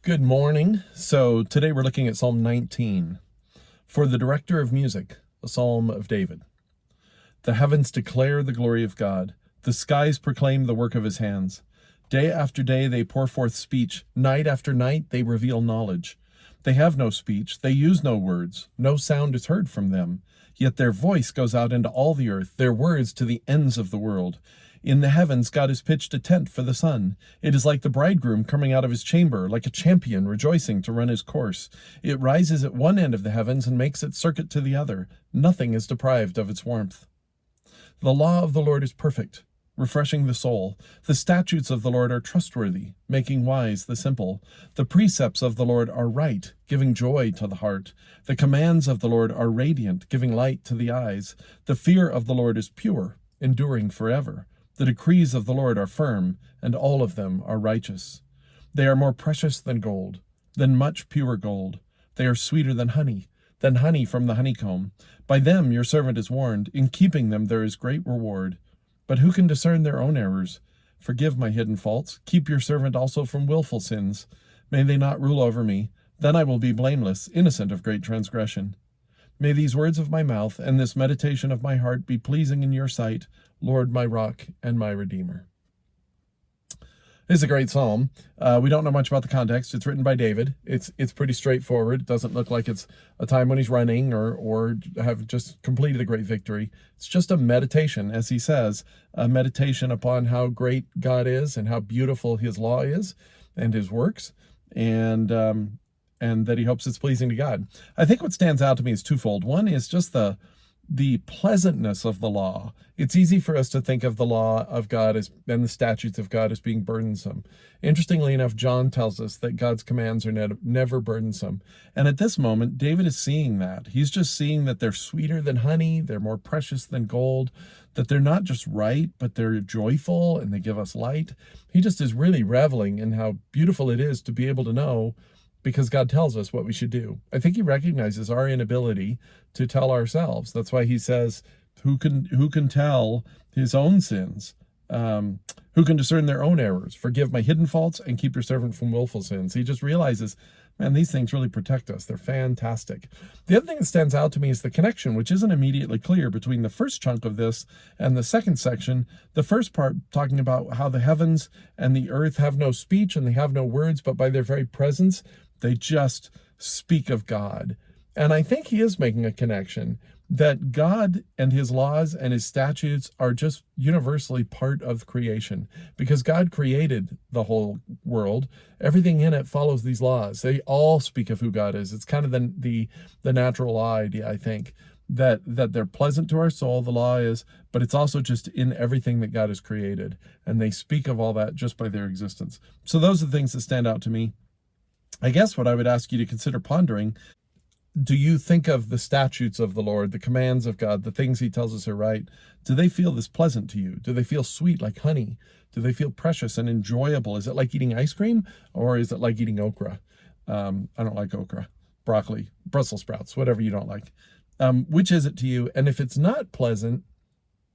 Good morning. So today we're looking at Psalm 19. For the director of music, a psalm of David. The heavens declare the glory of God. The skies proclaim the work of his hands. Day after day they pour forth speech. Night after night they reveal knowledge. They have no speech. They use no words. No sound is heard from them. Yet their voice goes out into all the earth, their words to the ends of the world. In the heavens God has pitched a tent for the sun. It is like the bridegroom coming out of his chamber, like a champion rejoicing to run his course. It rises at one end of the heavens and makes its circuit to the other. Nothing is deprived of its warmth. The law of the Lord is perfect, refreshing the soul. The statutes of the Lord are trustworthy, making wise the simple. The precepts of the Lord are right, giving joy to the heart. The commands of the Lord are radiant, giving light to the eyes. The fear of the Lord is pure, enduring forever. The decrees of the Lord are firm, and all of them are righteous. They are more precious than gold, than much pure gold. They are sweeter than honey from the honeycomb. By them your servant is warned. In keeping them there is great reward. But who can discern their own errors? Forgive my hidden faults. Keep your servant also from willful sins. May they not rule over me. Then I will be blameless, innocent of great transgression. May these words of my mouth and this meditation of my heart be pleasing in your sight, Lord, my rock and my redeemer. This is a great psalm. We don't know much about the context. It's written by David. It's pretty straightforward. It doesn't look like it's a time when he's running or have just completed a great victory. It's just a meditation, as he says, a meditation upon how great God is and how beautiful his law is and his works, and that he hopes it's pleasing to God. I think what stands out to me is twofold. One is just the pleasantness of the law. It's easy for us to think of the law of God and the statutes of God as being burdensome. Interestingly enough, John tells us that God's commands are never burdensome. And at this moment, David is seeing that. He's just seeing that they're sweeter than honey, they're more precious than gold, that they're not just right, but they're joyful and they give us light. He just is really reveling in how beautiful it is to be able to know, because God tells us what we should do. I think he recognizes our inability to tell ourselves. That's why he says, who can tell his own sins? Who can discern their own errors? Forgive my hidden faults and keep your servant from willful sins. He just realizes, man, these things really protect us. They're fantastic. The other thing that stands out to me is the connection, which isn't immediately clear, between the first chunk of this and the second section. The first part talking about how the heavens and the earth have no speech and they have no words, but by their very presence, they just speak of God. And I think he is making a connection that God and his laws and his statutes are just universally part of creation, because God created the whole world. Everything in it follows these laws. They all speak of who God is. It's kind of the natural law idea, I think, that they're pleasant to our soul, the law is, but it's also just in everything that God has created. And they speak of all that just by their existence. So those are the things that stand out to me. I guess what I would ask you to consider pondering, do you think of the statutes of the Lord, the commands of God, the things he tells us are right? Do they feel this pleasant to you? Do they feel sweet like honey? Do they feel precious and enjoyable? Is it like eating ice cream, or is it like eating okra? I don't like okra, broccoli, Brussels sprouts, whatever you don't like. Which is it to you? And if it's not pleasant,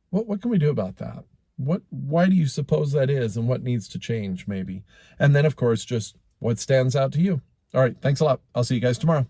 what can we do about that? Why do you suppose that is, and what needs to change maybe? And then, of course, just what stands out to you? All right, thanks a lot. I'll see you guys tomorrow.